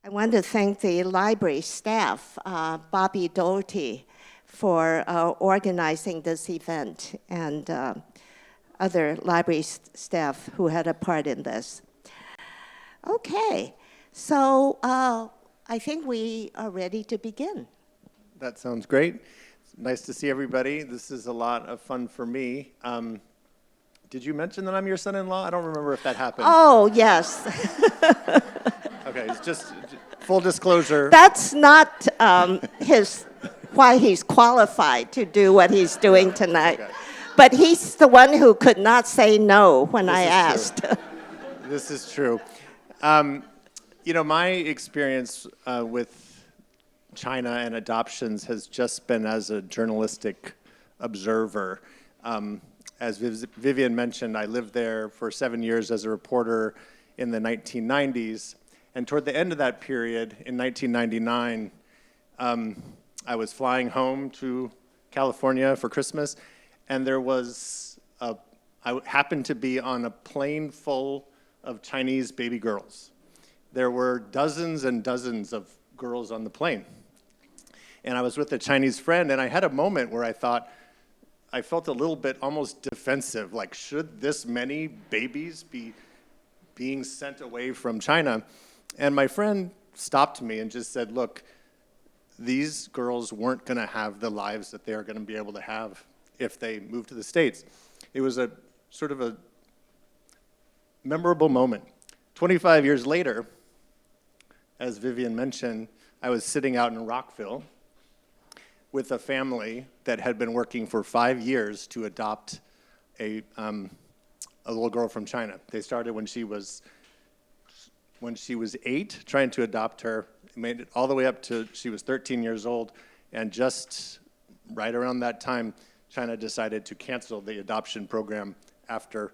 I want to thank the library staff, Bobby Doherty, for organizing this event, and other library staff who had a part in this. Okay, so I think we are ready to begin. That sounds great. Nice to see everybody. This is a lot of fun for me. Did you mention that I'm your son-in-law? I don't remember if that happened. Oh, yes. Okay, it's just full disclosure. That's not why he's qualified to do what he's doing tonight. Okay. But he's the one who could not say no when I asked. This is true. You know, my experience with China and adoptions has just been as a journalistic observer. As Vivian mentioned, I lived there for 7 years as a reporter in the 1990s. And toward the end of that period, in 1999, I was flying home to California for Christmas, and I happened to be on a plane full of Chinese baby girls. There were dozens and dozens of girls on the plane. And I was with a Chinese friend, and I had a moment where I felt a little bit almost defensive, like, should this many babies be being sent away from China? And my friend stopped me and just said, look, these girls weren't going to have the lives that they're going to be able to have if they move to the States. It was a sort of a memorable moment. 25 years later, as Vivian mentioned, I was sitting out in Rockville with a family that had been working for 5 years to adopt a little girl from China. They started when she was 8, trying to adopt her, made it all the way up to she was 13 years old, and just right around that time, China decided to cancel the adoption program after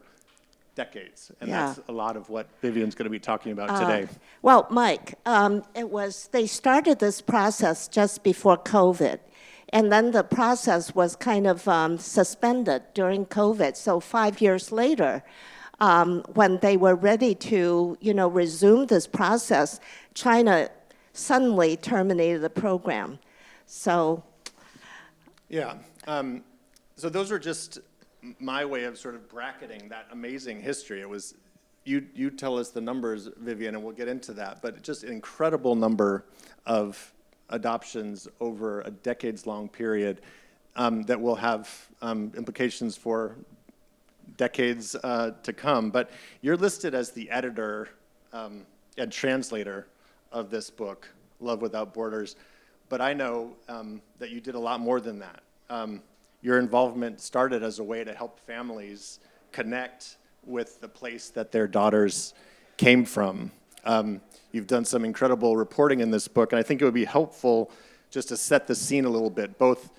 decades. And that's a lot of what Vivian's going to be talking about today. Well, Mike, they started this process just before COVID. And then the process was kind of suspended during COVID. So 5 years later, when they were ready to, resume this process, China suddenly terminated the program. So. Yeah. So those are just my way of sort of bracketing that amazing history. It was, you tell us the numbers, Vivian, and we'll get into that, but just an incredible number of adoptions over a decades-long period that will have implications for decades to come. But you're listed as the editor and translator of this book, Love Without Borders. But I know that you did a lot more than that. Your involvement started as a way to help families connect with the place that their daughters came from. You've done some incredible reporting in this book, and I think it would be helpful just to set the scene a little bit, both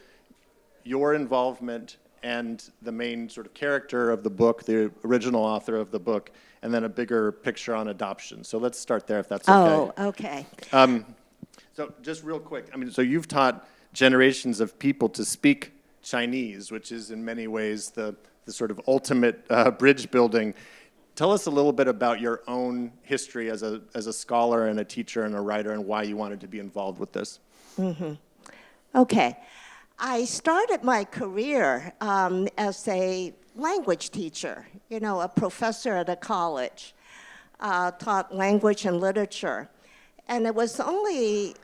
your involvement and the main sort of character of the book, the original author of the book, and then a bigger picture on adoption. So let's start there, if that's okay. Oh, okay. So just real quick, so you've taught generations of people to speak Chinese, which is in many ways the sort of ultimate bridge building. Tell us a little bit about your own history as a scholar and a teacher and a writer, and why you wanted to be involved with this. Mm-hmm. Okay. I started my career as a language teacher, a professor at a college, taught language and literature. And it was only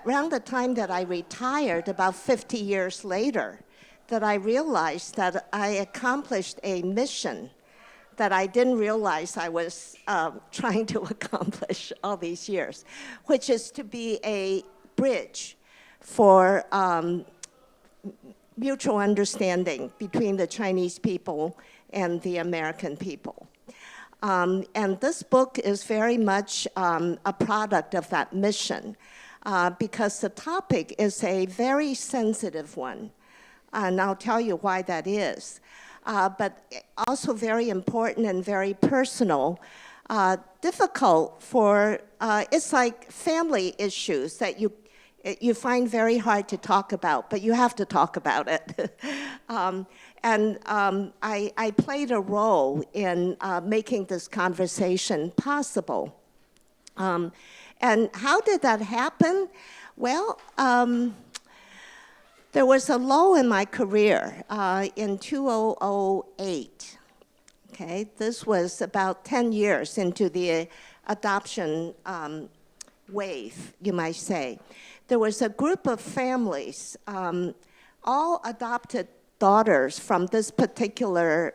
around the time that I retired, about 50 years later, that I realized that I accomplished a mission that I didn't realize I was trying to accomplish all these years, which is to be a bridge for mutual understanding between the Chinese people and the American people. And this book is very much a product of that mission because the topic is a very sensitive one. And I'll tell you why that is. But also very important and very personal, difficult for, it's like family issues that you find very hard to talk about, but you have to talk about it. I played a role in making this conversation possible. And how did that happen? Well, there was a lull in my career in 2008. Okay, this was about 10 years into the adoption wave, you might say. There was a group of families, all adopted daughters from this particular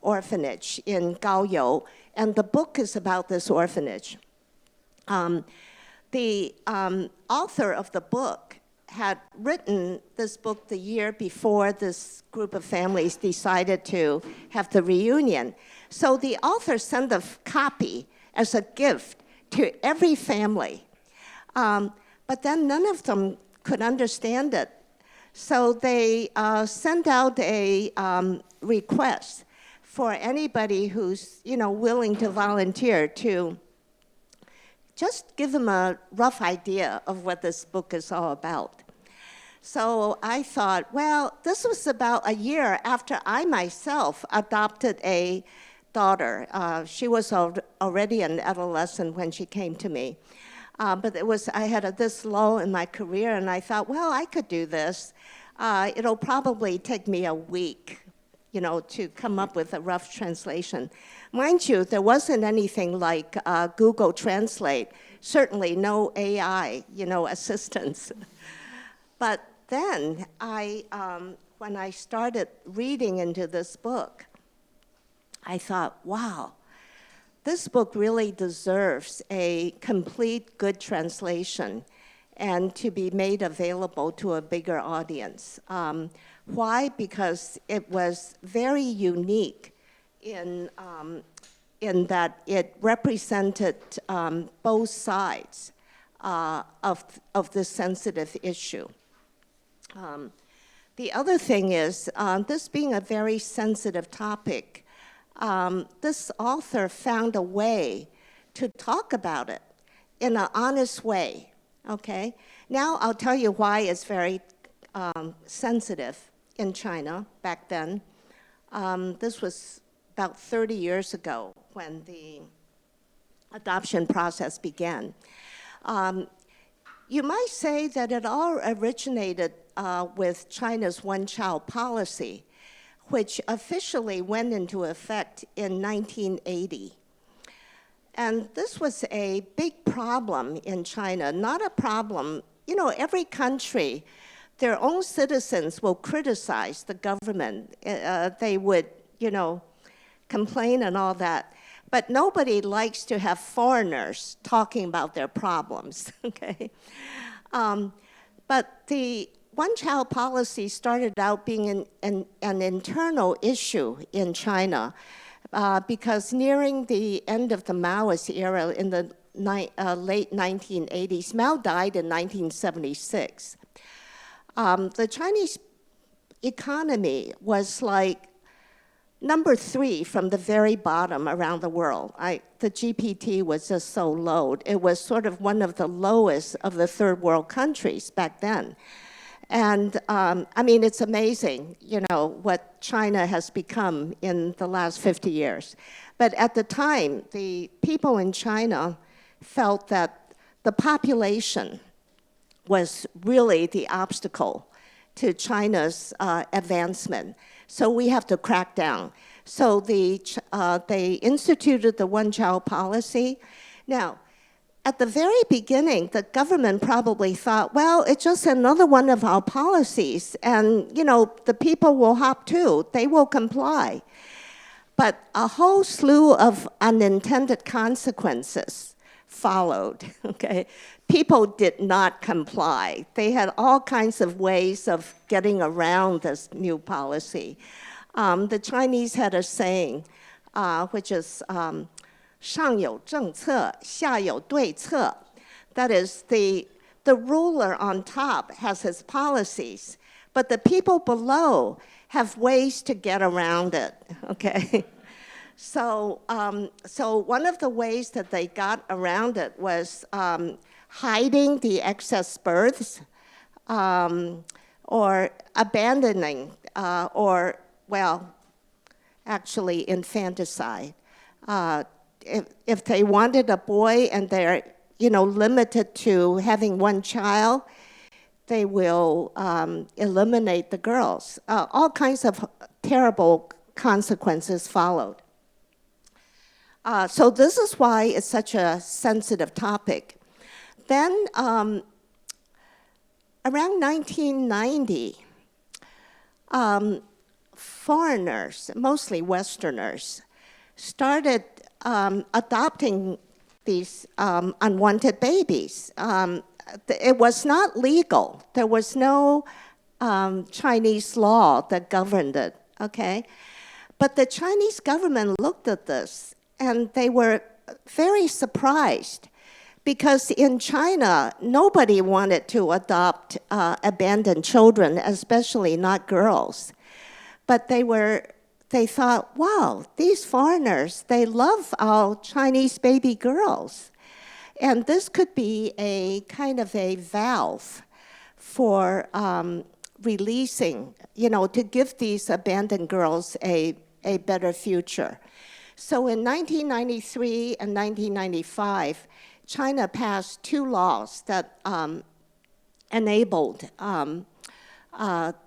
orphanage in Gaoyou, and the book is about this orphanage. The author of the book had written this book the year before this group of families decided to have the reunion. So the author sent a copy as a gift to every family. But then none of them could understand it. So they sent out a request for anybody who's willing to volunteer to just give them a rough idea of what this book is all about. So I thought, well, this was about a year after I myself adopted a daughter. She was already an adolescent when she came to me. But I had this lull in my career, and I thought, well, I could do this. It'll probably take me a week, to come up with a rough translation. Mind you, there wasn't anything like Google Translate, certainly no AI, assistance. But then when I started reading into this book, I thought, wow, this book really deserves a complete good translation and to be made available to a bigger audience. Why? Because it was very unique in that it represented both sides of this sensitive issue. The other thing is, this being a very sensitive topic, this author found a way to talk about it in an honest way, okay? Now I'll tell you why it's very sensitive in China back then. This was about 30 years ago when the adoption process began. You might say that it all originated with China's one-child policy, which officially went into effect in 1980. And this was a big problem in China, not a problem, every country, their own citizens will criticize the government. They would, complain and all that. But nobody likes to have foreigners talking about their problems, okay? But the one-child policy started out being an internal issue in China because nearing the end of the Maoist era in the late 1980s, Mao died in 1976. The Chinese economy was like number 3 from the very bottom around the world. The GPT was just so low. It was sort of one of the lowest of the third world countries back then. And it's amazing, what China has become in the last 50 years. But at the time, the people in China felt that the population was really the obstacle to China's advancement. So we have to crack down. So they instituted the one-child policy. Now, at the very beginning, the government probably thought, well, it's just another one of our policies, and the people will hop to, they will comply. But a whole slew of unintended consequences followed, okay? People did not comply. They had all kinds of ways of getting around this new policy. The Chinese had a saying, which is, 上有政策,下有对策. That is, the ruler on top has his policies, but the people below have ways to get around it, okay? So one of the ways that they got around it was hiding the excess births or abandoning or, well, actually infanticide. if they wanted a boy and they're, limited to having one child, they will eliminate the girls. All kinds of terrible consequences followed. So this is why it's such a sensitive topic. Then around 1990, foreigners, mostly Westerners, started adopting these unwanted babies. It was not legal. There was no Chinese law that governed it, okay? But the Chinese government looked at this, and they were very surprised, because in China, nobody wanted to adopt abandoned children, especially not girls. But they thought, wow, these foreigners, they love our Chinese baby girls. And this could be a kind of a valve for releasing, to give these abandoned girls a better future. So in 1993 and 1995, China passed 2 laws that enabled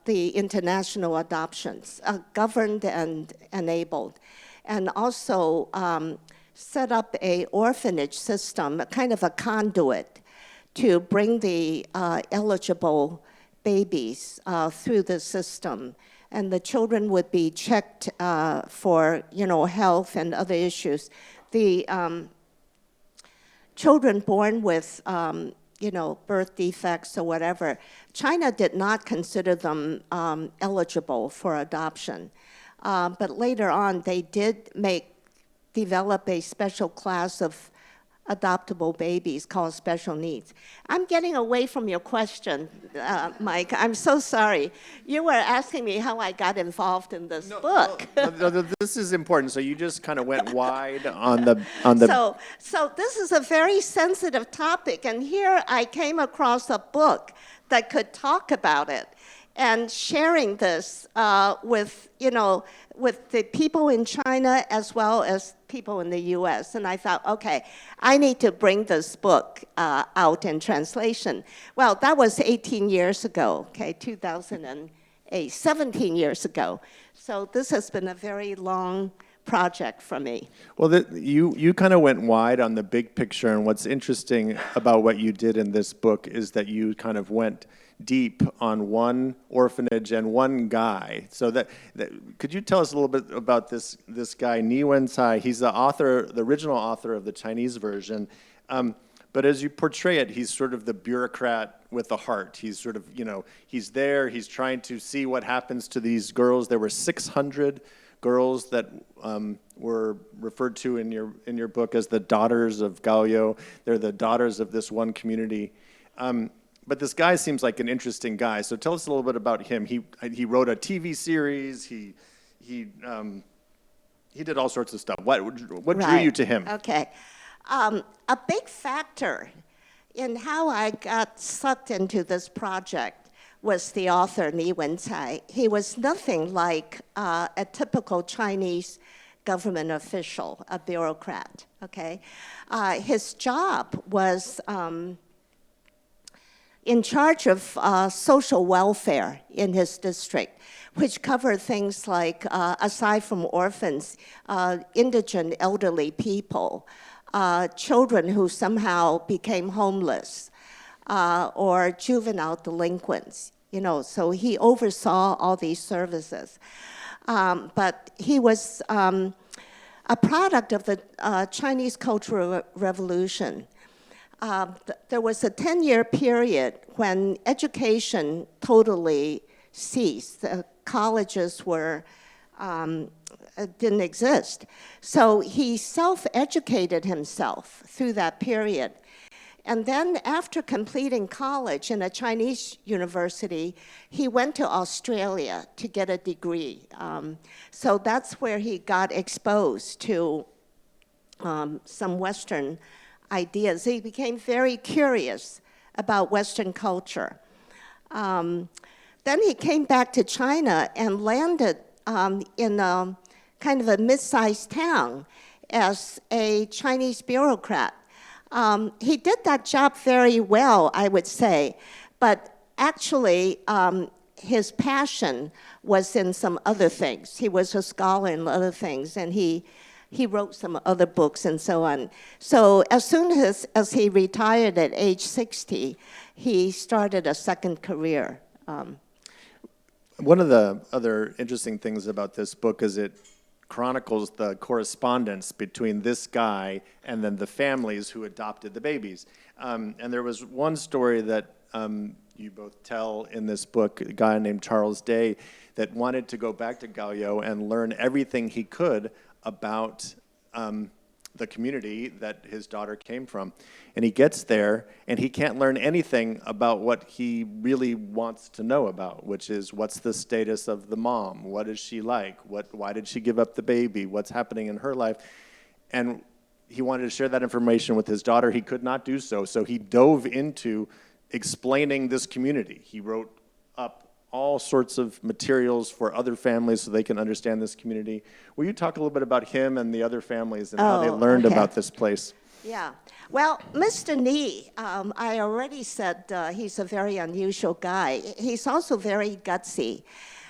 the international adoptions, governed and enabled, and also set up a orphanage system, a kind of a conduit, to bring the eligible babies through the system. And the children would be checked for, health and other issues. The children born with, birth defects or whatever, China did not consider them eligible for adoption. But later on, they did develop a special class of adoptable babies called special needs. I'm getting away from your question, Mike. I'm so sorry. You were asking me how I got involved in this book. No, this is important. So you just kind of went wide on the. So this is a very sensitive topic, and here I came across a book that could talk about it, and sharing this with the people in China as well as people in the U.S. And I thought, okay, I need to bring this book out in translation. Well, that was 18 years ago, okay, 2008, 17 years ago. So this has been a very long project for me. Well, you kind of went wide on the big picture, and what's interesting about what you did in this book is that you kind of went deep on one orphanage and one guy. So could you tell us a little bit about this guy, Ni Wencai? He's the original author of the Chinese version. But as you portray it, he's sort of the bureaucrat with a heart. He's sort of, he's there, he's trying to see what happens to these girls. There were 600 girls that were referred to in your book as the daughters of Gaoyou. They're the daughters of this one community. But this guy seems like an interesting guy. So tell us a little bit about him. He wrote a TV series. He did all sorts of stuff. What drew you to him? Okay. A big factor in how I got sucked into this project was the author, Ni Wencai. He was nothing like a typical Chinese government official, a bureaucrat, okay? His job was in charge of social welfare in his district, which covered things like, aside from orphans, indigent elderly people, children who somehow became homeless, or juvenile delinquents, so he oversaw all these services. But he was a product of the Chinese Cultural Revolution. There was a 10-year period when education totally ceased. Colleges didn't exist. So he self-educated himself through that period. And then after completing college in a Chinese university, he went to Australia to get a degree. So that's where he got exposed to some Western ideas. He became very curious about Western culture. Then he came back to China and landed in a kind of a mid-sized town. as a Chinese bureaucrat. He did that job very well, I would say, but actually his passion was in some other things. He was a scholar in other things, and he wrote some other books and so on. So as soon as he retired at age 60, he started a second career. One of the other interesting things about this book is it chronicles the correspondence between this guy and then the families who adopted the babies. And there was one story that you both tell in this book, a guy named Charles Day, that wanted to go back to Gaoyou and learn everything he could about the community that his daughter came from. And he gets there, and he can't learn anything about what he really wants to know about, which is what's the status of the mom? What is she like? Why did she give up the baby? What's happening in her life? And he wanted to share that information with his daughter. He could not do so, so he dove into explaining this community. He wrote up all sorts of materials for other families so they can understand this community. Will you talk a little bit about him and the other families and how they learned about this place? Yeah. Well, Mr. Ni, I already said he's a very unusual guy. He's also very gutsy.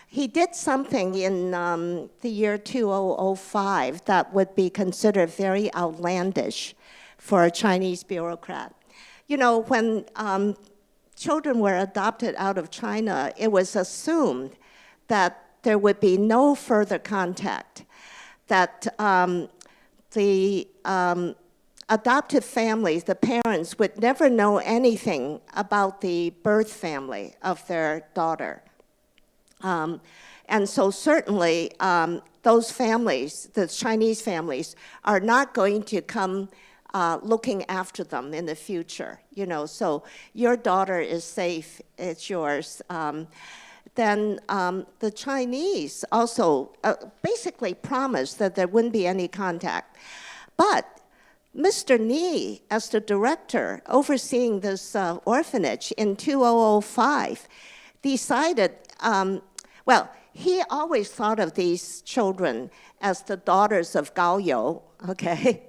He did something in the year 2005 that would be considered very outlandish for a Chinese bureaucrat. You know, when children were adopted out of China, it was assumed that there would be no further contact, that the adoptive families, the parents, would never know anything about the birth family of their daughter. And so certainly those families, the Chinese families, are not going to come looking after them in the future, you know, so your daughter is safe, it's yours. Then the Chinese also basically promised that there wouldn't be any contact. But Mr. Ni, as the director overseeing this orphanage in 2005, decided, well, he always thought of these children as the daughters of Gaoyou, okay?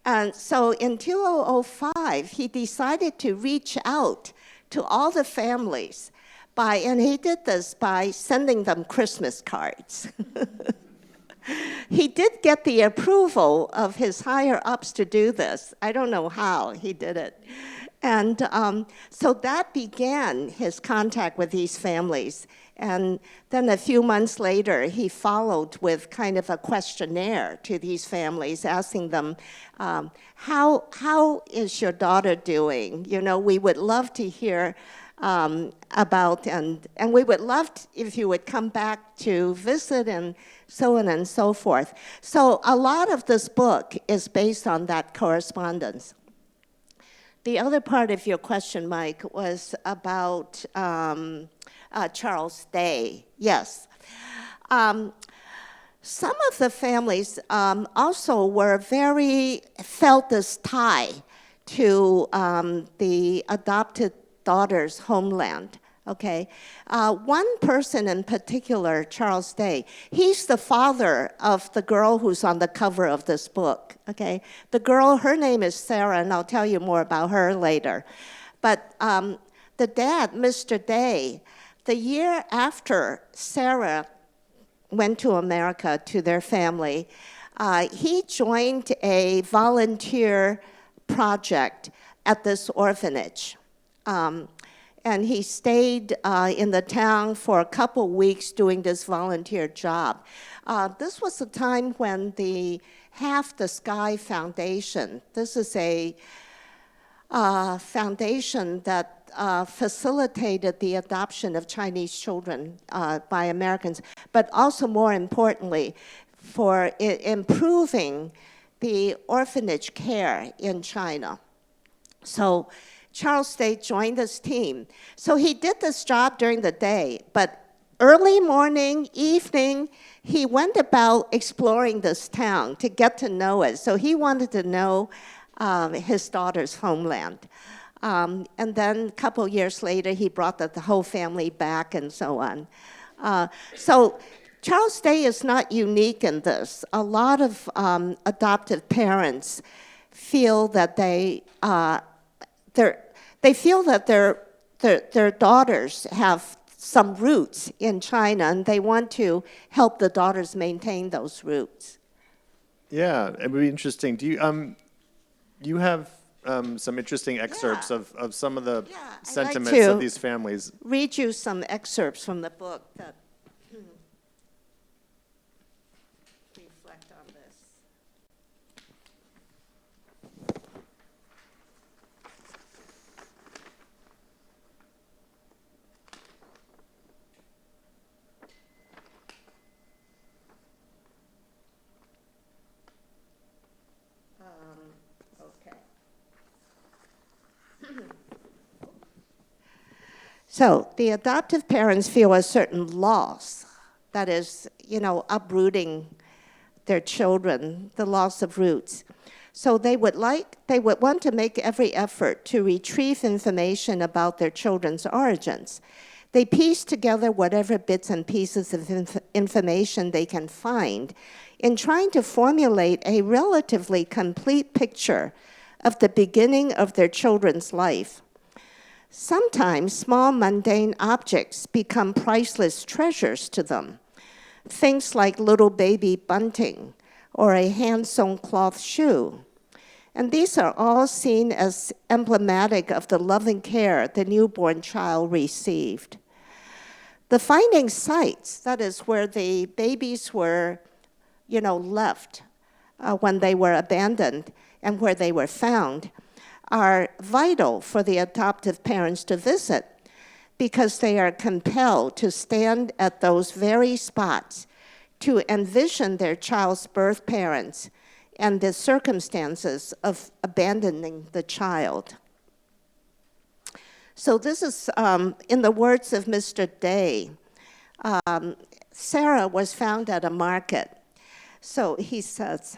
And so in 2005, he decided to reach out to all the families and he did this by sending them Christmas cards. He did get the approval of his higher-ups to do this. I don't know how he did it. And so that began his contact with these families. And then a few months later, he followed with kind of a questionnaire to these families, asking them, how is your daughter doing? You know, we would love to hear about, and we would love if you would come back to visit and so on and so forth. So a lot of this book is based on that correspondence. The other part of your question, Mike, was about Charles Day. Yes. Some of the families also felt this tie to the adopted daughter's homeland. Okay, one person in particular, Charles Day, he's the father of the girl who's on the cover of this book, okay? The girl, her name is Sarah, and I'll tell you more about her later. But the dad, Mr. Day, the year after Sarah went to America to their family, he joined a volunteer project at this orphanage. And he stayed in the town for a couple weeks doing this volunteer job. This was the time when the Half the Sky Foundation, this is a foundation that facilitated the adoption of Chinese children by Americans, but also more importantly, for improving the orphanage care in China. So Charles Day joined this team. So he did this job during the day, but early morning, evening, he went about exploring this town to get to know it. So he wanted to know his daughter's homeland. And then a couple years later, he brought the whole family back and so on. So Charles Day is not unique in this. A lot of adoptive parents feel that they feel that their daughters have some roots in China, and they want to help the daughters maintain those roots. Yeah, it would be interesting. Do you have some interesting excerpts Yeah. of some of the Yeah, I'd like sentiments to of these families? read you some excerpts from the book that reflect on this. Okay. So the adoptive parents feel a certain loss, that is, uprooting their children, the loss of roots. So they would want to make every effort to retrieve information about their children's origins. They piece together whatever bits and pieces of information they can find in trying to formulate a relatively complete picture of the beginning of their children's life. Sometimes small mundane objects become priceless treasures to them. Things like little baby bunting or a hand-sewn cloth shoe. And these are all seen as emblematic of the loving care the newborn child received. The finding sites, that is where the babies were, left when they were abandoned and where they were found, are vital for the adoptive parents to visit because they are compelled to stand at those very spots to envision their child's birth parents and the circumstances of abandoning the child. So this is, in the words of Mr. Day, Sarah was found at a market. So he says,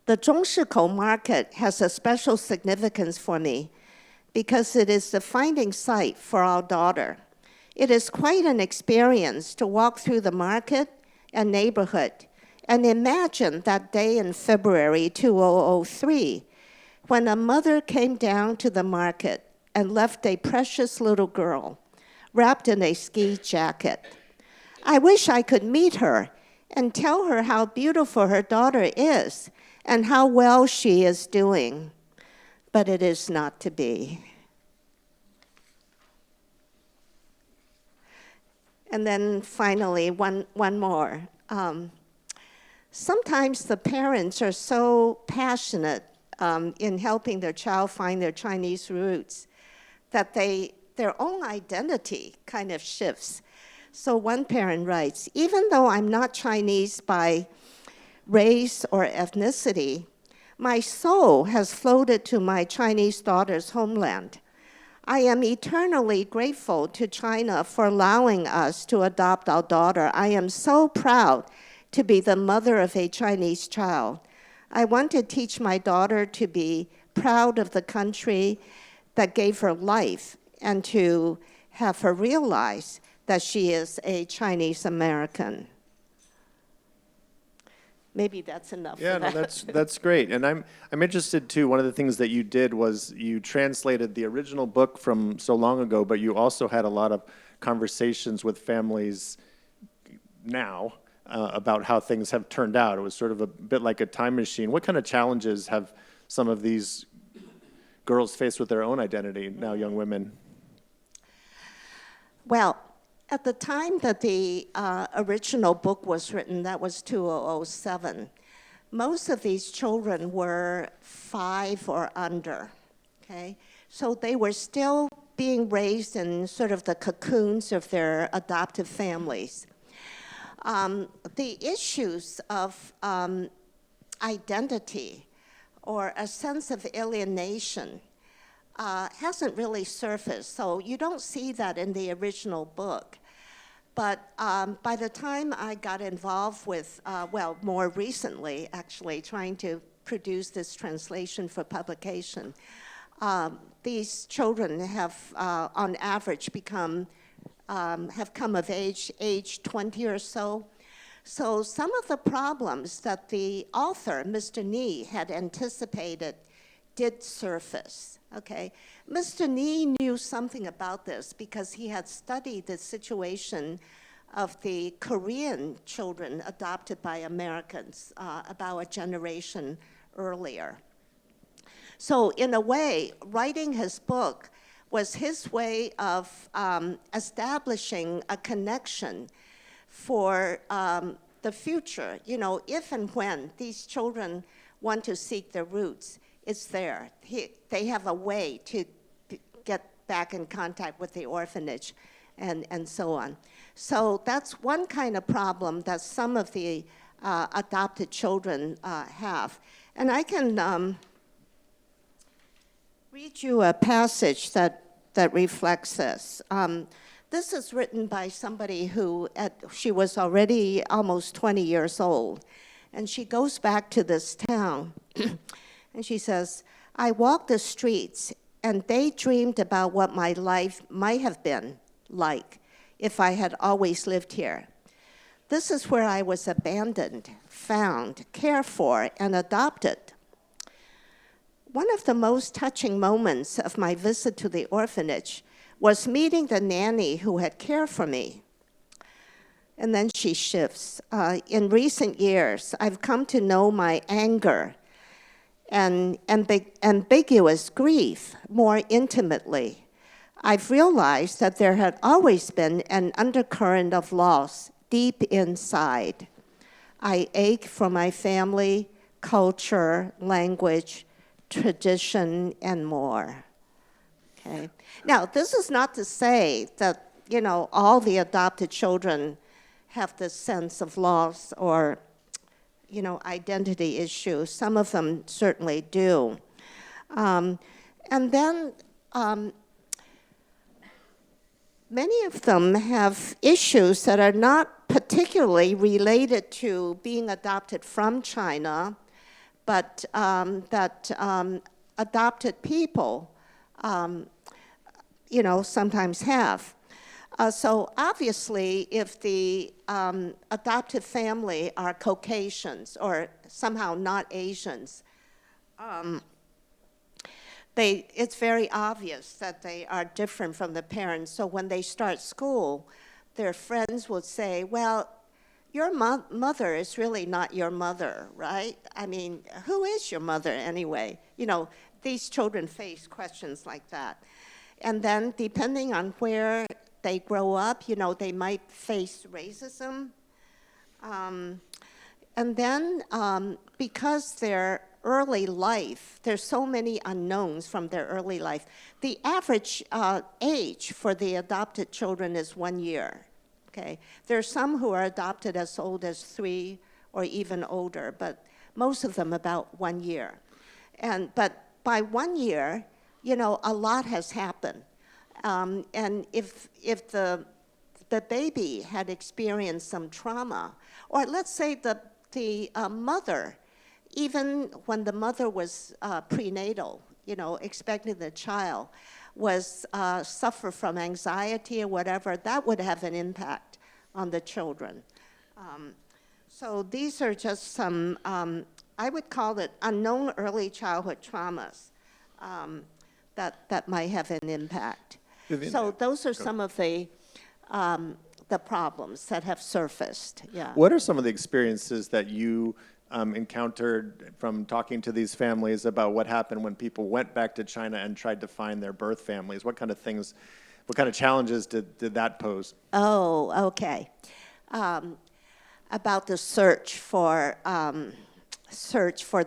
the Zhongshikou market has a special significance for me because it is the finding site for our daughter. It is quite an experience to walk through the market and neighborhood and imagine that day in February 2003 when a mother came down to the market and left a precious little girl wrapped in a ski jacket. I wish I could meet her and tell her how beautiful her daughter is and how well she is doing, but it is not to be. And then finally, one more. Sometimes the parents are so passionate in helping their child find their Chinese roots that their own identity kind of shifts. So one parent writes, even though I'm not Chinese by race or ethnicity, my soul has floated to my Chinese daughter's homeland. I am eternally grateful to China for allowing us to adopt our daughter. I am so proud to be the mother of a Chinese child. I want to teach my daughter to be proud of the country that gave her life and to have her realize that she is a Chinese American. Maybe that's enough. Yeah, for no, that's great. And I'm interested too. One of the things that you did was you translated the original book from so long ago, but you also had a lot of conversations with families now about how things have turned out. It was sort of a bit like a time machine. What kind of challenges have some of these girls faced with their own identity, now young women? Well, at the time that the original book was written, that was 2007, most of these children were 5 or under, okay? So they were still being raised in sort of the cocoons of their adoptive families. The issues of identity or a sense of alienation hasn't really surfaced, so you don't see that in the original book. But by the time I got involved with, more recently, actually, trying to produce this translation for publication, these children have, on average, become have come of age 20 or so. So some of the problems that the author, Mr. Nee, had anticipated did surface, okay? Mr. Nee knew something about this because he had studied the situation of the Korean children adopted by Americans about a generation earlier. So in a way, writing his book was his way of establishing a connection for the future. You know, if and when these children want to seek their roots, it's there. They have a way to get back in contact with the orphanage and so on. So that's one kind of problem that some of the adopted children have. And I can read you a passage that reflects this. This is written by somebody who, she was already almost 20 years old, and she goes back to this town, and she says, I walked the streets, and they dreamed about what my life might have been like if I had always lived here. This is where I was abandoned, found, cared for, and adopted. One of the most touching moments of my visit to the orphanage was meeting the nanny who had cared for me. And then she shifts. In recent years, I've come to know my anger and ambiguous grief more intimately. I've realized that there had always been an undercurrent of loss deep inside. I ache for my family, culture, language, tradition, and more. Okay. Now, this is not to say that, you know, all the adopted children have this sense of loss or, you know, identity issues. Some of them certainly do. And then many of them have issues that are not particularly related to being adopted from China, but that adopted people you know, sometimes have. So obviously, if the adopted family are Caucasians or somehow not Asians, it's very obvious that they are different from the parents. So when they start school, their friends will say, well, your mother is really not your mother, right? I mean, who is your mother anyway? You know, these children face questions like that. And then depending on where they grow up, you know, they might face racism. And then because their early life, there's so many unknowns from their early life. The average age for the adopted children is 1 year, okay? There are some who are adopted as old as 3 or even older, but most of them about 1 year. But by 1 year, you know, a lot has happened. And if the baby had experienced some trauma, or let's say the mother, even when the mother was prenatal, you know, expecting the child, was suffer from anxiety or whatever, that would have an impact on the children. So these are just some, I would call it unknown early childhood traumas that might have an impact. Vivian, So those are some of the problems that have surfaced, yeah. What are some of the experiences that you encountered from talking to these families about what happened when people went back to China and tried to find their birth families? What kind of things, what kind of challenges did that pose? Oh, okay. About the search for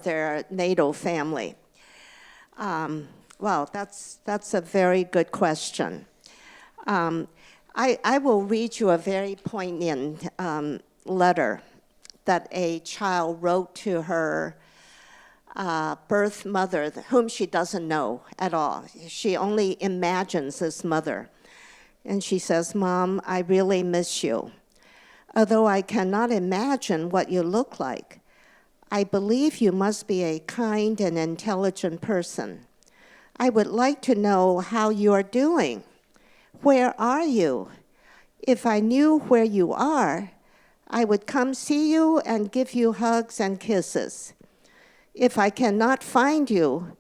their natal family. Well, that's a very good question. I will read you a very poignant letter that a child wrote to her birth mother, whom she doesn't know at all. She only imagines this mother. And she says, Mom, I really miss you. Although I cannot imagine what you look like, I believe you must be a kind and intelligent person. I would like to know how you are doing. Where are you? If I knew where you are, I would come see you and give you hugs and kisses. If I cannot find you,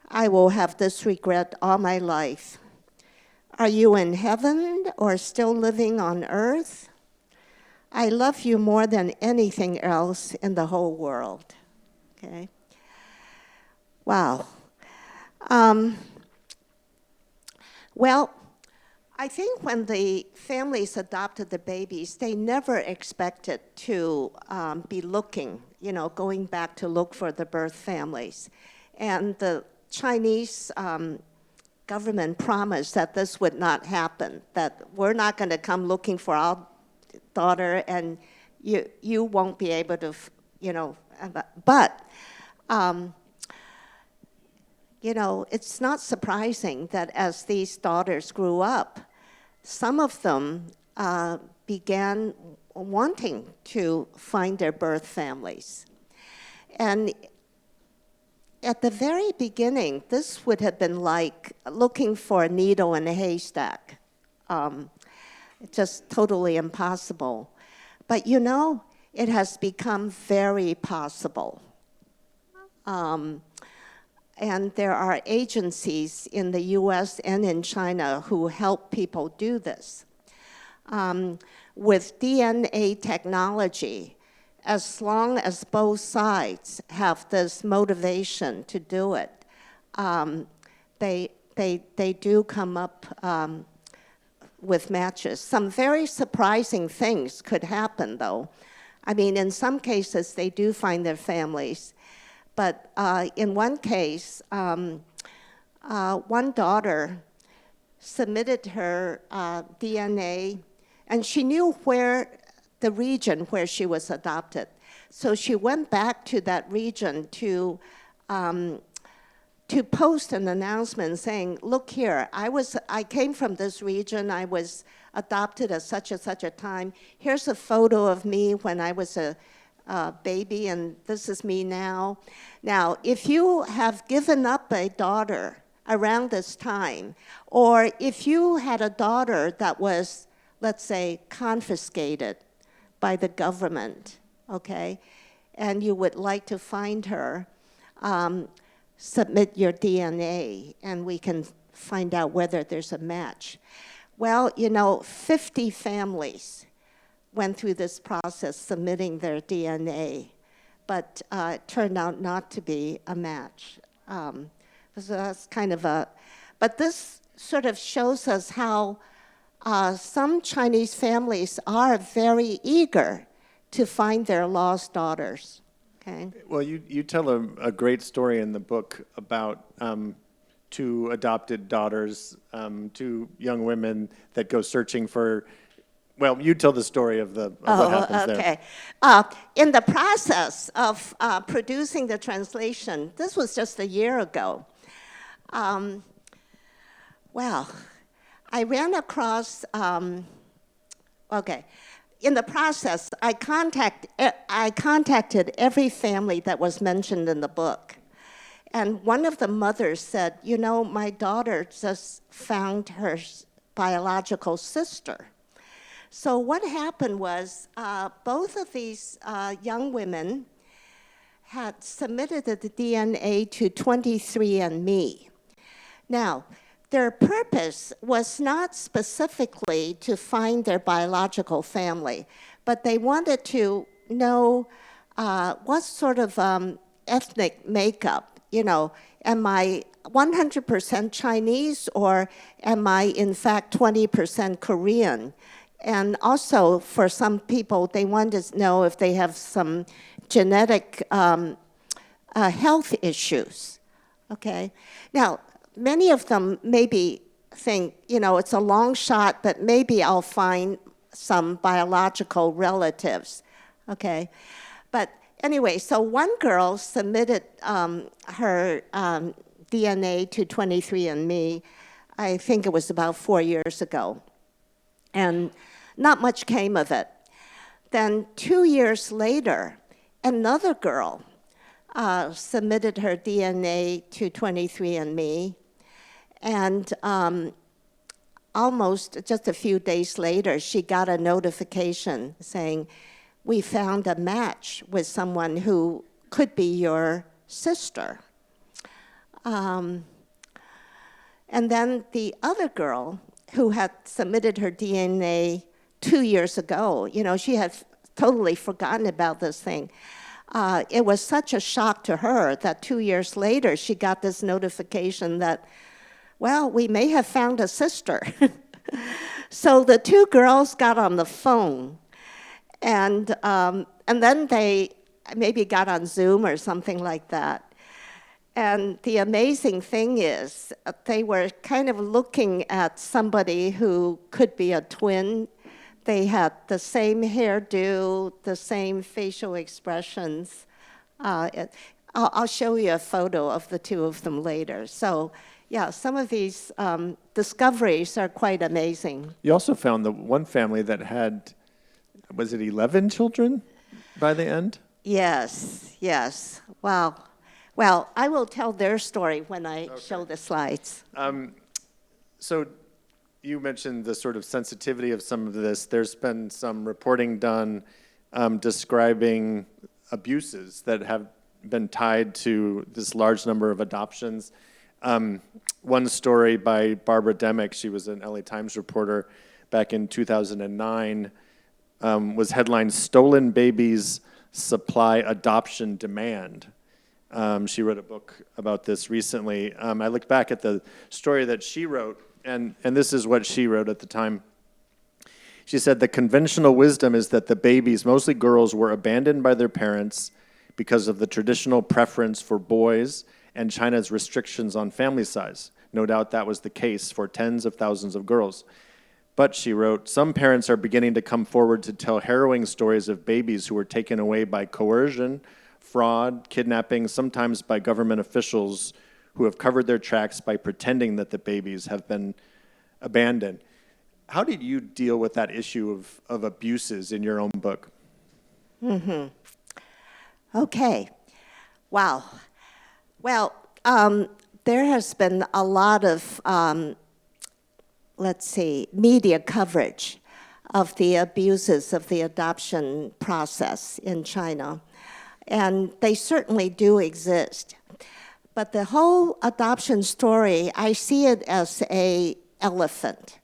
I will have this regret all my life. Are you in heaven or still living on earth? I love you more than anything else in the whole world. Okay? Wow. Well, I think when the families adopted the babies, they never expected to be looking, going back to look for the birth families. And the Chinese government promised that this would not happen, that we're not going to come looking for our daughter and you won't be able to, but it's not surprising that as these daughters grew up, some of them began wanting to find their birth families. And at the very beginning, this would have been like looking for a needle in a haystack. Just totally impossible. But it has become very possible. And there are agencies in the US and in China who help people do this. With DNA technology, as long as both sides have this motivation to do it, they do come up with matches. Some very surprising things could happen, though. I mean, in some cases, they do find their families. But in one case, one daughter submitted her DNA, and she knew where the region where she was adopted. So she went back to that region to post an announcement saying, look here, I came from this region, I was adopted at such and such a time. Here's a photo of me when I was a baby, and this is me now. Now, if you have given up a daughter around this time, or if you had a daughter that was, let's say, confiscated by the government, okay, and you would like to find her, submit your DNA, and we can find out whether there's a match. Well, 50 families went through this process submitting their DNA, but it turned out not to be a match. So that's kind of but this sort of shows us how some Chinese families are very eager to find their lost daughters, okay? Well, you tell a great story in the book about two adopted daughters, two young women that go searching for. Well, you tell the story of what happens there. Okay. In the process of producing the translation, this was just a year ago. Well, I ran across. In the process, I contacted every family that was mentioned in the book, and one of the mothers said, my daughter just found her biological sister. So what happened was both of these young women had submitted the DNA to 23andMe. Now, their purpose was not specifically to find their biological family, but they wanted to know what sort of ethnic makeup, am I 100% Chinese or am I in fact 20% Korean? And also, for some people, they want to know if they have some genetic health issues, okay? Now, many of them maybe think, it's a long shot, but maybe I'll find some biological relatives, okay? But anyway, so one girl submitted her DNA to 23andMe, I think it was about 4 years ago. And not much came of it. Then 2 years later, another girl submitted her DNA to 23andMe, and almost just a few days later, she got a notification saying, "We found a match with someone who could be your sister." And then the other girl who had submitted her DNA 2 years ago, she had totally forgotten about this thing. It was such a shock to her that 2 years later she got this notification that, well, we may have found a sister. So the two girls got on the phone, and then they maybe got on Zoom or something like that. And the amazing thing is, they were kind of looking at somebody who could be a twin. They had the same hairdo, the same facial expressions. I'll show you a photo of the two of them later. So, yeah, some of these discoveries are quite amazing. You also found the one family that had, was it 11 children by the end? Yes. Wow. Well, I will tell their story when I show the slides. So you mentioned the sort of sensitivity of some of this. There's been some reporting done describing abuses that have been tied to this large number of adoptions. One story by Barbara Demick, she was an LA Times reporter back in 2009, was headlined, "Stolen Babies Supply Adoption Demand." She wrote a book about this recently. I looked back at the story that she wrote, and this is what she wrote at the time. She said, "The conventional wisdom is that the babies, mostly girls, were abandoned by their parents because of the traditional preference for boys and China's restrictions on family size. No doubt that was the case for tens of thousands of girls. But," she wrote, "some parents are beginning to come forward to tell harrowing stories of babies who were taken away by coercion, fraud, kidnapping, sometimes by government officials who have covered their tracks by pretending that the babies have been abandoned." How did you deal with that issue of abuses in your own book? Okay. Wow. Well, there has been a lot of, media coverage of the abuses of the adoption process in China. And they certainly do exist. But the whole adoption story, I see it as an elephant.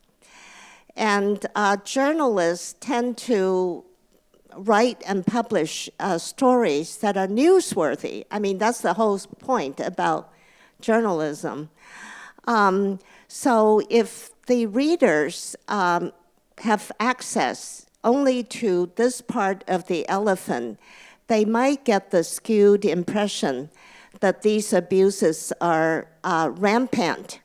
And journalists tend to write and publish stories that are newsworthy. I mean, that's the whole point about journalism. So if the readers have access only to this part of the elephant, they might get the skewed impression that these abuses are rampant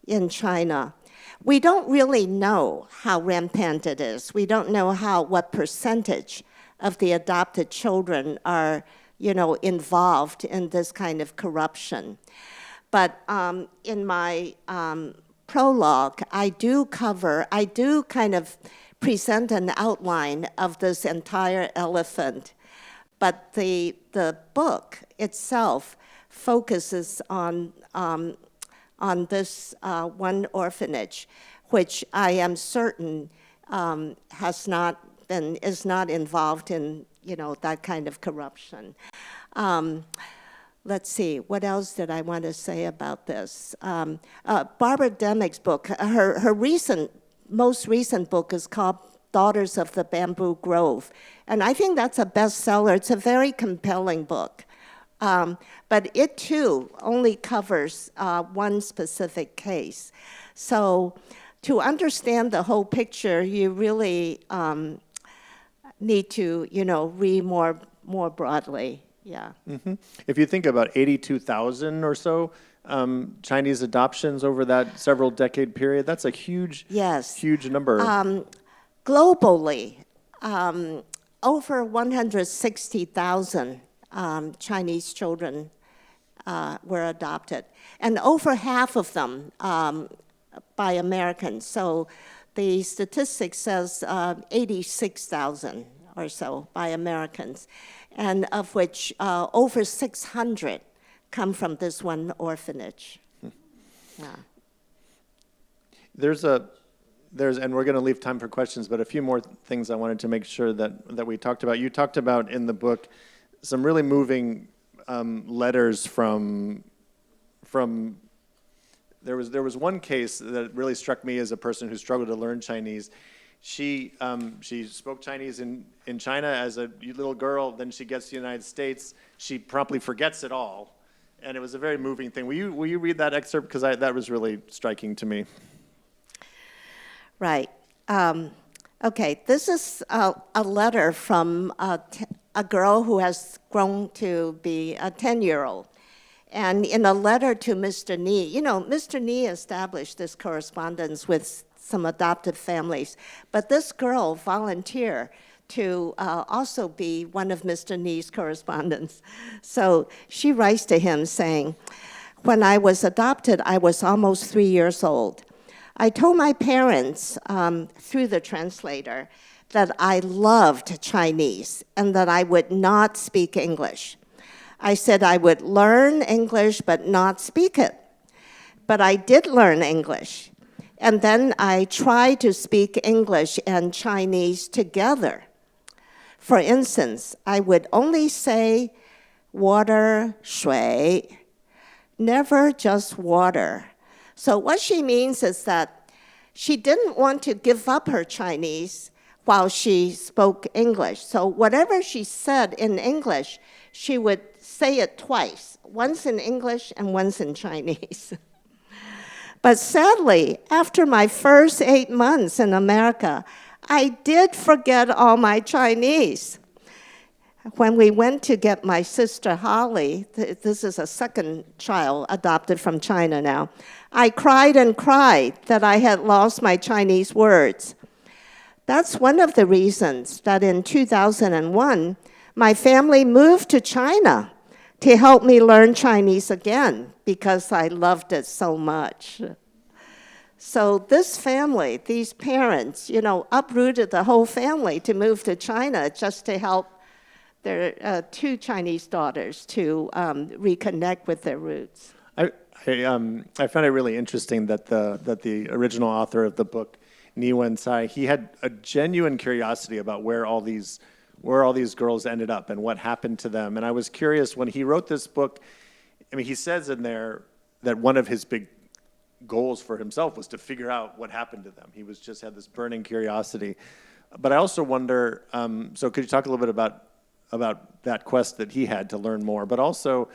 in China. We don't really know how rampant it is. We don't know what percentage of the adopted children are, involved in this kind of corruption. But in my prologue, I do kind of present an outline of this entire elephant. But the book itself focuses on this one orphanage, which I am certain is not involved in that kind of corruption. Let's see, what else did I want to say about this? Barbara Demick's book, her most recent book is called Daughters of the Bamboo Grove. And I think that's a bestseller. It's a very compelling book. But it, too, only covers one specific case. So to understand the whole picture, you really need to, read more broadly. Yeah. Mm-hmm. If you think about 82,000 or so Chinese adoptions over that several decade period, that's a huge number. Globally, over 160,000 Chinese children were adopted, and over half of them by Americans. So the statistics says 86,000 or so by Americans, and of which over 600 come from this one orphanage. Yeah. There's a and we're going to leave time for questions, but a few more things I wanted to make sure that we talked about. You talked about in the book some really moving letters from. There was one case that really struck me as a person who struggled to learn Chinese. She spoke Chinese in China as a little girl. Then she gets to the United States. She promptly forgets it all, and it was a very moving thing. Will you read that excerpt, because that was really striking to me. Right. Okay, this is a letter from a girl who has grown to be a 10-year-old. And in a letter to Mr. Ni, Mr. Ni established this correspondence with some adoptive families, but this girl volunteered to also be one of Mr. Ni's correspondents. So she writes to him saying, "When I was adopted, I was almost 3 years old. I told my parents through the translator that I loved Chinese and that I would not speak English. I said I would learn English but not speak it. But I did learn English. And then I tried to speak English and Chinese together. For instance, I would only say water, 水, never just water. So what she means is that she didn't want to give up her Chinese while she spoke English. So whatever she said in English, she would say it twice, once in English and once in Chinese. But sadly, after my first 8 months in America, I did forget all my Chinese. When we went to get my sister Holly, this is a second child adopted from China now, I cried and cried that I had lost my Chinese words. That's one of the reasons that in 2001, my family moved to China to help me learn Chinese again because I loved it so much. So this family, these parents, uprooted the whole family to move to China just to help their 2 Chinese daughters to reconnect with their roots. I found it really interesting that the original author of the book, Ni Wen-tsai, he had a genuine curiosity about where all these girls ended up and what happened to them. And I was curious, when he wrote this book, he says in there that one of his big goals for himself was to figure out what happened to them. He just had this burning curiosity. But I also wonder, so could you talk a little bit about that quest that he had to learn more? But also,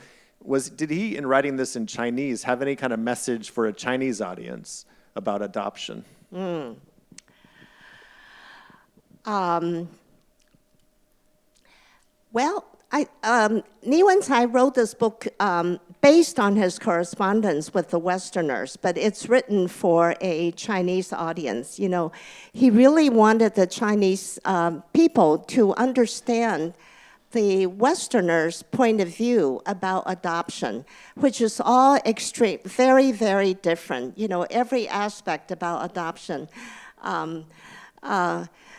did he, in writing this in Chinese, have any kind of message for a Chinese audience about adoption? Well, Ni Wen-tsai wrote this book based on his correspondence with the Westerners, but it's written for a Chinese audience. He really wanted the Chinese people to understand the Westerners' point of view about adoption, which is all extreme, very, very different. Every aspect about adoption.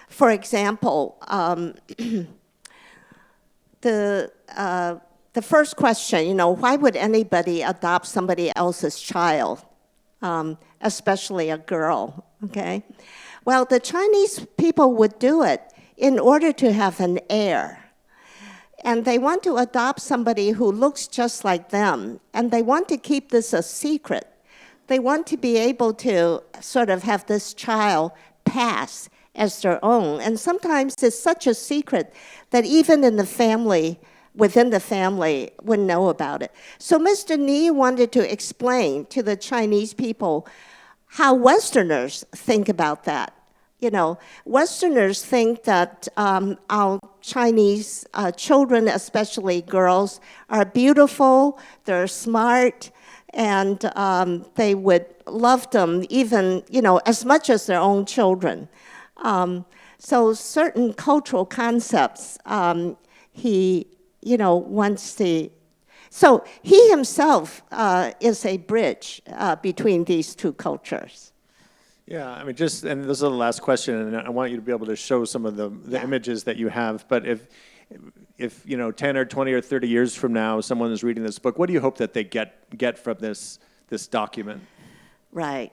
For example, the first question, why would anybody adopt somebody else's child, especially a girl, okay? Well, the Chinese people would do it in order to have an heir. And they want to adopt somebody who looks just like them, and they want to keep this a secret. They want to be able to sort of have this child pass as their own. And sometimes it's such a secret that even in the family, within the family, wouldn't know about it. So Mr. Ni wanted to explain to the Chinese people how Westerners think about that. Westerners think that our Chinese children, especially girls, are beautiful, they're smart, and they would love them even, as much as their own children. So certain cultural concepts, he, wants to. So he himself is a bridge between these two cultures. Yeah, and this is the last question, and I want you to be able to show some of the images that you have. But if 10 or 20 or 30 years from now, someone is reading this book, what do you hope that they get from this document? Right.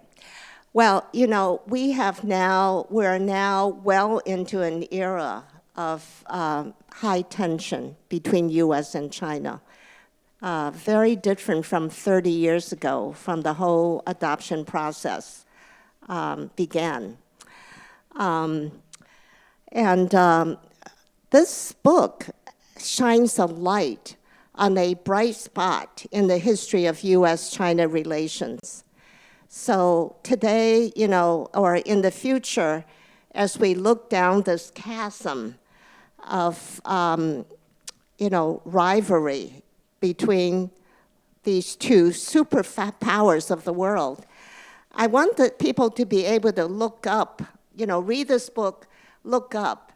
Well, we're now well into an era of high tension between U.S. and China. Very different from 30 years ago, from the whole adoption process began. This book shines a light on a bright spot in the history of U.S.-China relations. So today, or in the future, as we look down this chasm of, rivalry between these two superpowers of the world, I want the people to be able to look up, read this book, look up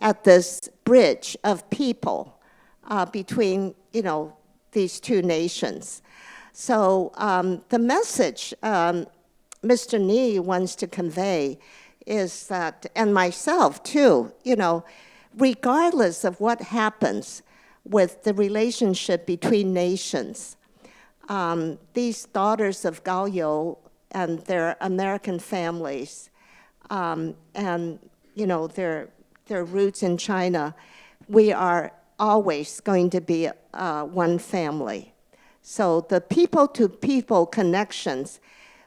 at this bridge of people between, these two nations. So the message Mr. Ni wants to convey is that, and myself too, regardless of what happens with the relationship between nations, these daughters of Gaoyou and their American families, and their roots in China, we are always going to be one family. So the people-to-people connections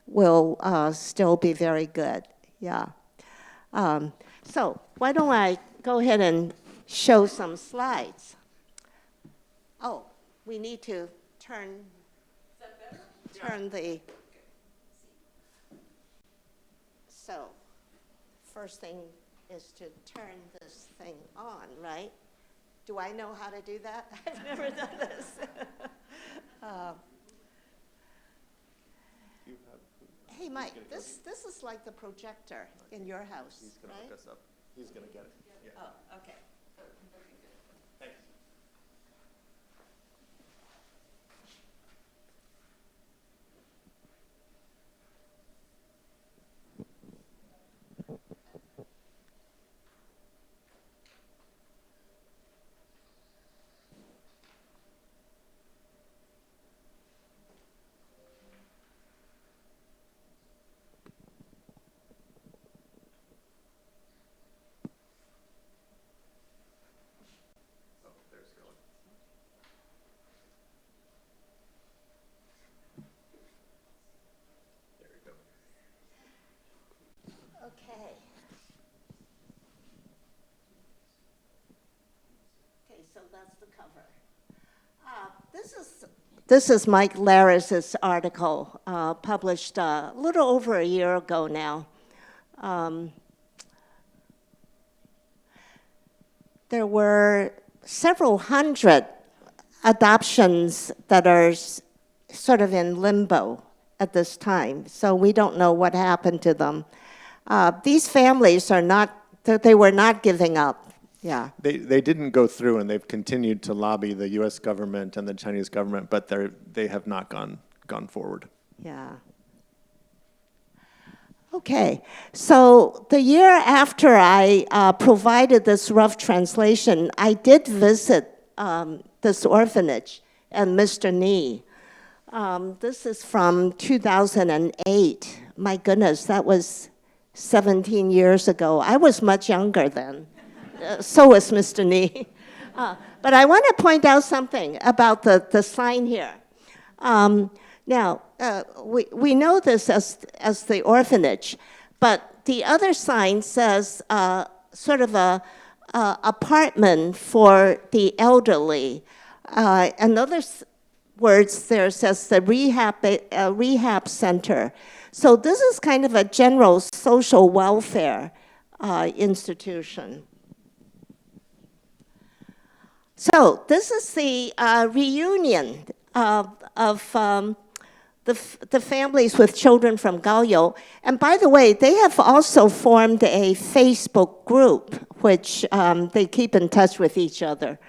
will still be very good, yeah. So why don't I go ahead and show some slides? Oh, we need to turn the, so first thing is to turn this thing on, right? Do I know how to do that? I've never done this. Hey, Mike, this is like the projector in your house, He's going to right? hook us up. He's going to get it. Yeah. Oh, okay. Thanks. Oh, there's going. There we go. Okay. Okay, so that's the cover. This is Mike Larris's article, published a little over a year ago now. There were several hundred adoptions that are sort of in limbo at this time, so we don't know what happened to them. These families they were not giving up, yeah. They didn't go through, and they've continued to lobby the U.S. government and the Chinese government, but they have not gone forward. Yeah. Okay, so the year after I provided this rough translation, I did visit this orphanage and Mr. Ni. This is from 2008. My goodness, that was 17 years ago. I was much younger then. So was Mr. Ni. But I want to point out something about the sign here. Now, we know this as the orphanage, but the other sign says sort of a apartment for the elderly. Another words there says the rehab center. So this is kind of a general social welfare institution. So this is the reunion of the families with children from Gaoyou. And by the way, they have also formed a Facebook group, which they keep in touch with each other.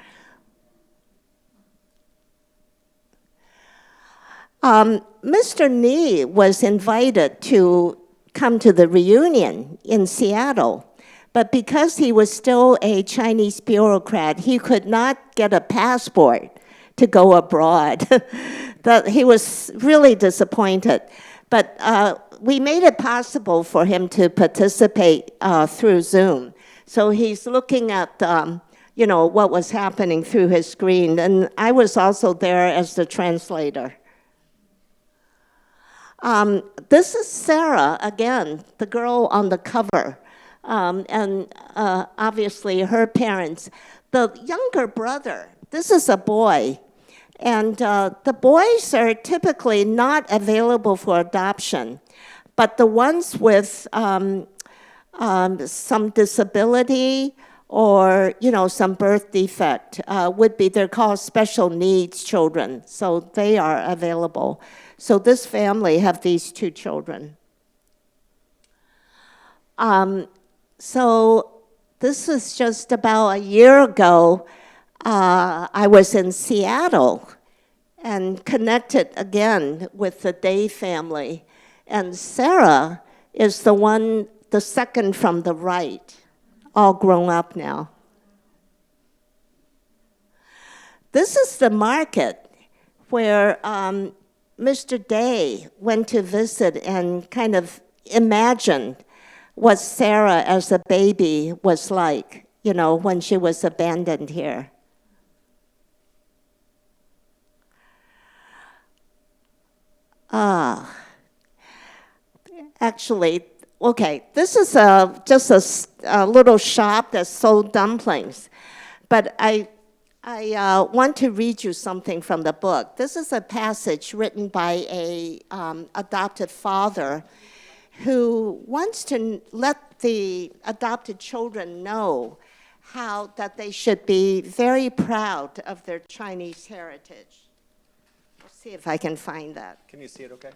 Mr. Ni was invited to come to the reunion in Seattle, but because he was still a Chinese bureaucrat, he could not get a passport to go abroad. He was really disappointed. But we made it possible for him to participate through Zoom. So he's looking at, what was happening through his screen. And I was also there as the translator. This is Sarah, again, the girl on the cover. And obviously her parents. The younger brother, this is a boy. And the boys are typically not available for adoption. But the ones with some disability or, some birth defect they're called special needs children. So they are available. So this family have these two children. So this is just about a year ago. I was in Seattle and connected again with the Day family. And Sarah is the second from the right, all grown up now. This is the market where Mr. Day went to visit and kind of imagined what Sarah as a baby was like, when she was abandoned here. Actually, okay, this is just a little shop that sold dumplings, but I want to read you something from the book. This is a passage written by a adopted father who wants to let the adopted children know that they should be very proud of their Chinese heritage. Let's see if I can find that. Can you see it okay?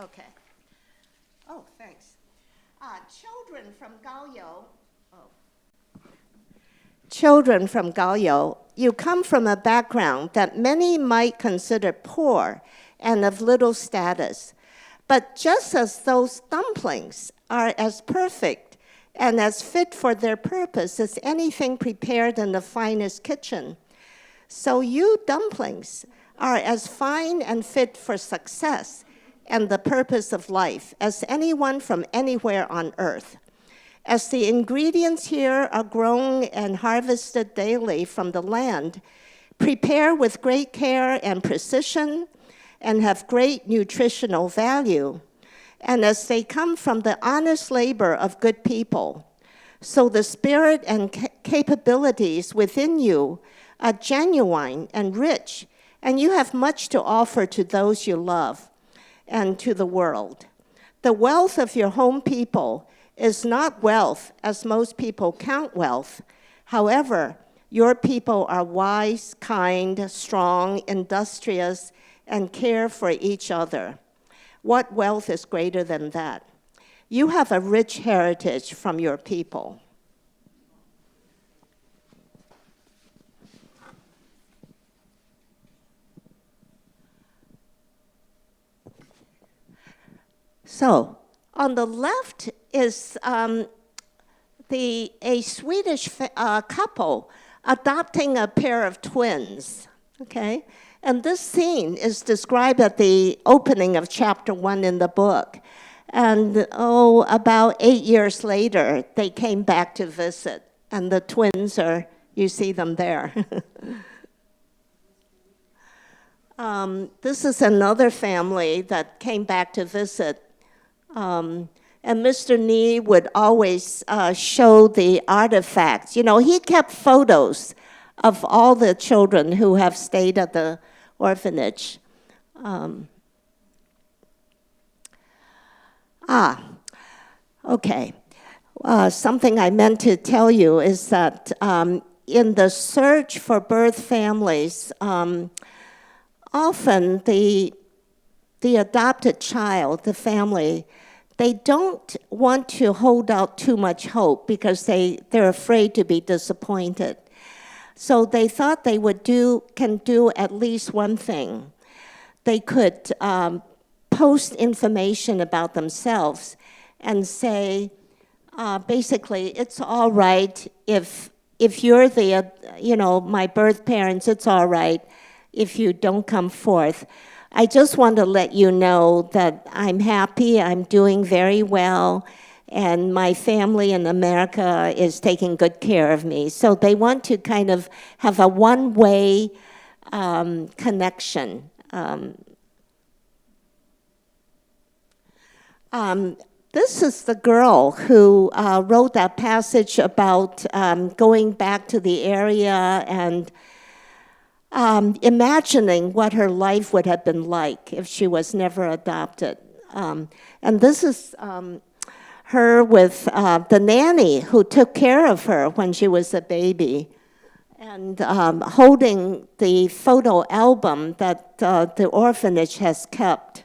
Okay. Oh, thanks. Children from Gaoyou. Children from Gaoyou, you come from a background that many might consider poor and of little status. But just as those dumplings are as perfect and as fit for their purpose as anything prepared in the finest kitchen, so you dumplings are as fine and fit for success and the purpose of life as anyone from anywhere on earth. As the ingredients here are grown and harvested daily from the land, prepare with great care and precision, and have great nutritional value, and as they come from the honest labor of good people, so the spirit and capabilities within you are genuine and rich, and you have much to offer to those you love and to the world. The wealth of your home people is not wealth as most people count wealth. However, your people are wise, kind, strong, industrious, and care for each other. What wealth is greater than that? You have a rich heritage from your people. So, on the left is a Swedish couple adopting a pair of twins, okay? And this scene is described at the opening of chapter 1 in the book. And about 8 years later, they came back to visit. And the twins you see them there. This is another family that came back to visit. And Mr. Nee would always show the artifacts. He kept photos of all the children who have stayed at the orphanage. Okay. Something I meant to tell you is that in the search for birth families, often the adopted child, the family, they don't want to hold out too much hope because they're afraid to be disappointed. So they thought they can do at least one thing. they could post information about themselves and say, basically, it's all right if you're the, my birth parents, it's all right if you don't come forth. I just want to let you know that I'm happy, I'm doing very well, and my family in America is taking good care of me. So they want to kind of have a one-way connection. This is the girl who wrote that passage about going back to the area and imagining what her life would have been like if she was never adopted. And this is her with the nanny who took care of her when she was a baby, and holding the photo album that the orphanage has kept.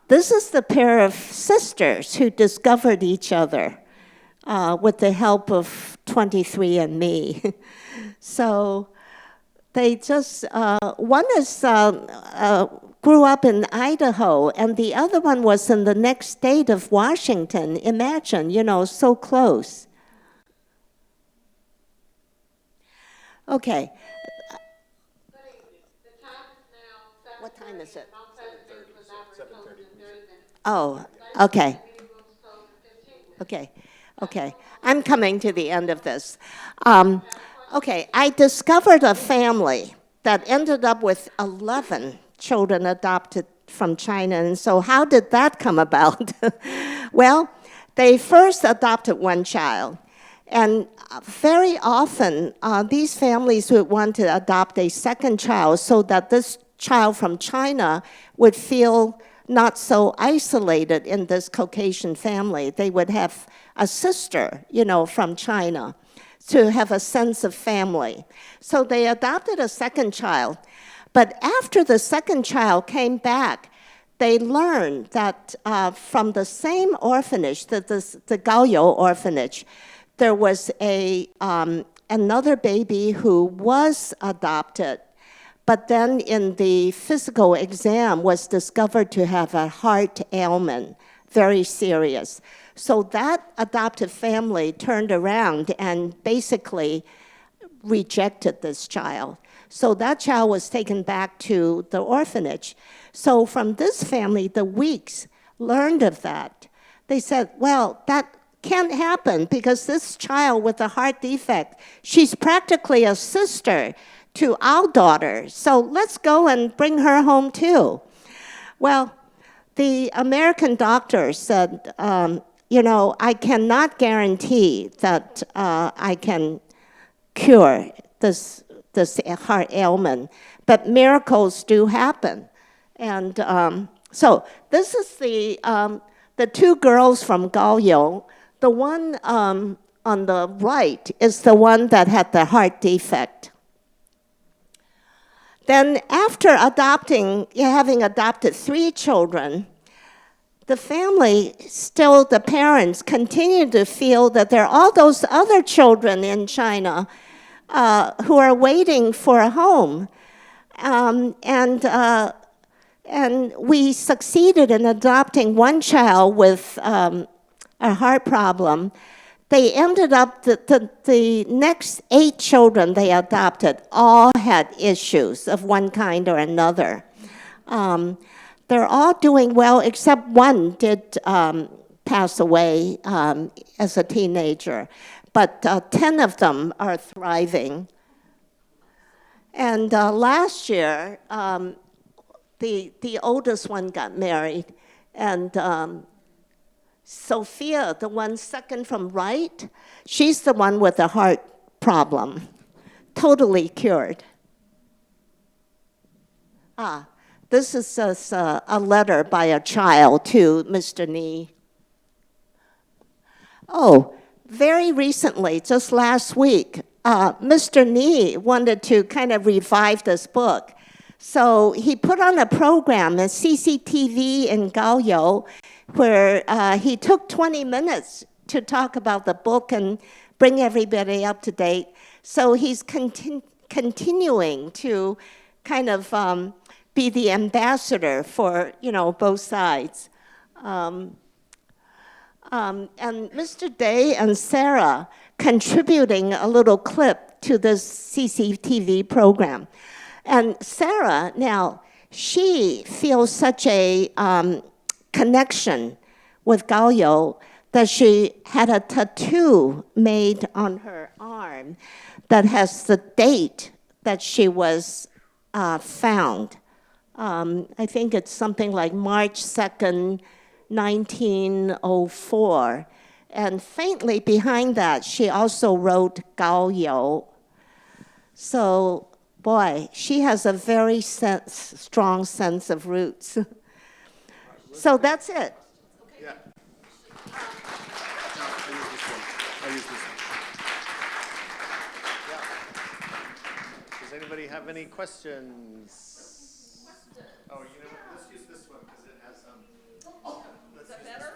This is the pair of sisters who discovered each other with the help of 23andMe. So they just, one is grew up in Idaho, and the other one was in the next state of Washington. Imagine, so close. Okay. What time is it? Oh, okay. Okay. I'm coming to the end of this. Okay, I discovered a family that ended up with 11 children adopted from China. And so how did that come about? Well, they first adopted one child. And very often, these families would want to adopt a second child so that this child from China would feel not so isolated in this Caucasian family. They would have a sister, from China to have a sense of family. So they adopted a second child. But after the second child came back, they learned that from the same orphanage, the Gaoyou orphanage, there was another baby who was adopted, but then in the physical exam was discovered to have a heart ailment, very serious. So that adoptive family turned around and basically rejected this child. So that child was taken back to the orphanage. So from this family, the Weeks learned of that. They said, well, that can't happen because this child with a heart defect, she's practically a sister to our daughter. So let's go and bring her home too. Well, the American doctor said, I cannot guarantee that I can cure this heart ailment, but miracles do happen. And so this is the two girls from Gaoyou. The one on the right is the one that had the heart defect. Then after having adopted 3 children, the family, still the parents, continue to feel that there are all those other children in China who are waiting for a home. And we succeeded in adopting one child with a heart problem. They ended up, the next 8 children they adopted all had issues of one kind or another. They're all doing well, except one did pass away as a teenager. But 10 of them are thriving. And last year, the oldest one got married, and Sophia, the one second from right, she's the one with the heart problem, totally cured. This is just a letter by a child to Mr. Ni. Oh, very recently, just last week, Mr. Ni wanted to kind of revive this book. So he put on a program at CCTV in Gaoyou where he took 20 minutes to talk about the book and bring everybody up to date. So he's continuing to kind of be the ambassador for, both sides. And Mr. Day and Sarah contributing a little clip to this CCTV program. And Sarah, now, she feels such a connection with Gao You that she had a tattoo made on her arm that has the date that she was found. I think it's something like March 2nd, 1904. And faintly behind that, she also wrote Gao You. So, boy, she has a very strong sense of roots. So that's it. Yeah. I'll use this one. Yeah. Does anybody have any questions? Oh, let's use this one because it has let's use this one.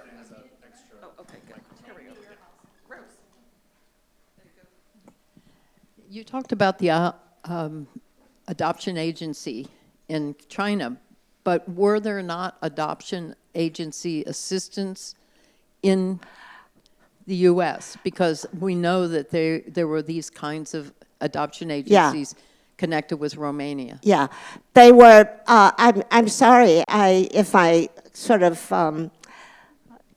It has an extra. Oh, okay, good. Here we go. Rose. There you go. You talked about the adoption agency in China, but were there not adoption agency assistants in the U.S.? Because we know that there were these kinds of adoption agencies connected with Romania. Yeah, they were. I'm sorry if I sort of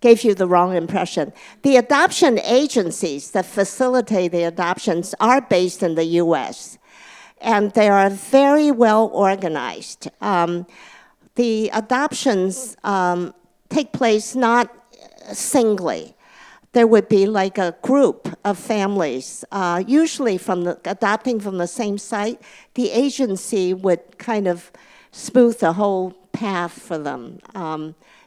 gave you the wrong impression. The adoption agencies that facilitate the adoptions are based in the U.S. and they are very well organized. The adoptions take place not singly. There would be like a group of families, usually adopting from the same site. The agency would kind of smooth the whole path for them.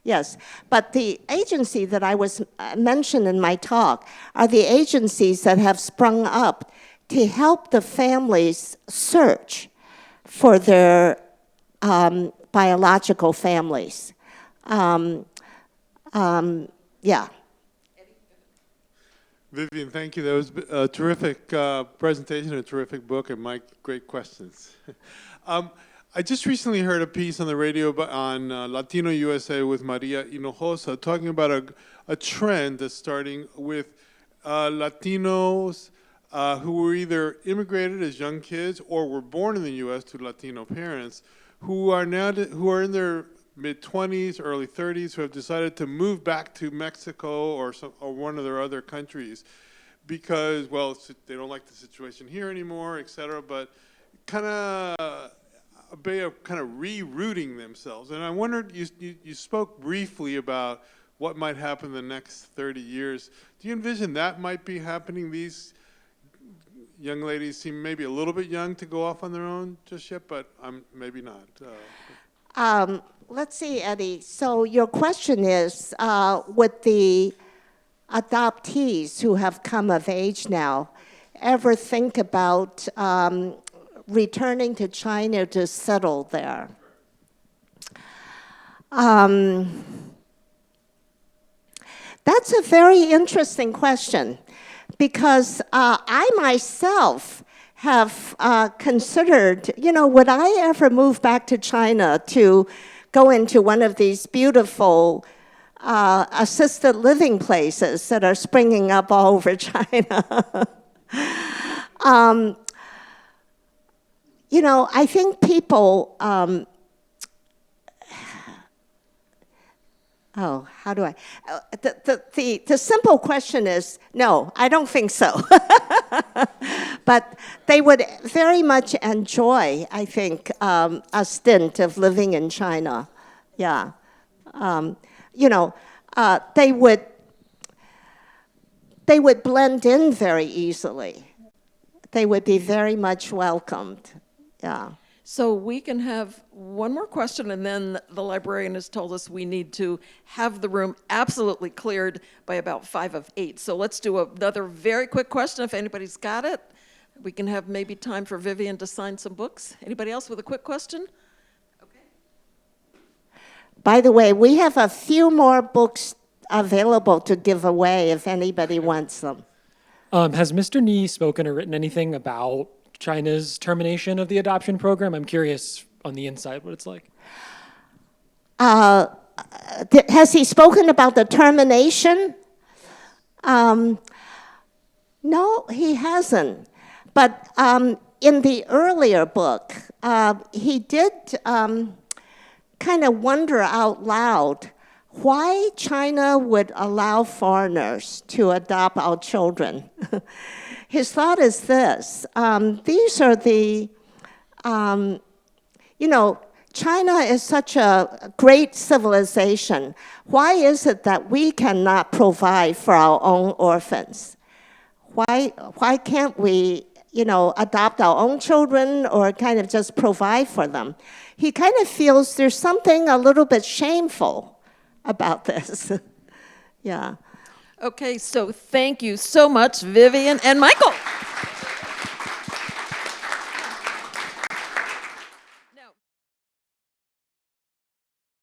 Yes, but the agency that I was mentioned in my talk are the agencies that have sprung up to help the families search for their biological families. Yeah. Vivian, thank you. That was a terrific presentation, a terrific book, and Mike, great questions. I just recently heard a piece on the radio on Latino USA with Maria Hinojosa talking about a trend that's starting with Latinos who were either immigrated as young kids or were born in the U.S. to Latino parents who are in their mid-20s, early 30s, who have decided to move back to Mexico or one of their other countries because, well, they don't like the situation here anymore, et cetera, but kind of a way of kind of rerouting themselves. And I wondered, you spoke briefly about what might happen in the next 30 years. Do you envision that might be happening? These young ladies seem maybe a little bit young to go off on their own just yet, but maybe not. Let's see, Eddie. So your question is, would the adoptees who have come of age now ever think about returning to China to settle there? That's a very interesting question because I myself have considered, would I ever move back to China to go into one of these beautiful assisted living places that are springing up all over China? I think people, how do I? The simple question is, no, I don't think so. But they would very much enjoy, I think, a stint of living in China. Yeah. They would blend in very easily. They would be very much welcomed. Yeah. So we can have one more question, and then the librarian has told us we need to have the room absolutely cleared by about 5 of 8. So let's do another very quick question if anybody's got it. We can have maybe time for Vivian to sign some books. Anybody else with a quick question? Okay. By the way, we have a few more books available to give away if anybody wants them. Has Mr. Ni spoken or written anything about China's termination of the adoption program? I'm curious on the inside what it's like. Has he spoken about the termination? No, he hasn't. But in the earlier book, he did kind of wonder out loud why China would allow foreigners to adopt our children. His thought is this: these are the, China is such a great civilization. Why is it that we cannot provide for our own orphans? Why can't we, adopt our own children or kind of just provide for them? He kind of feels there's something a little bit shameful about this. Yeah. Okay, so thank you so much, Vivian and Michael.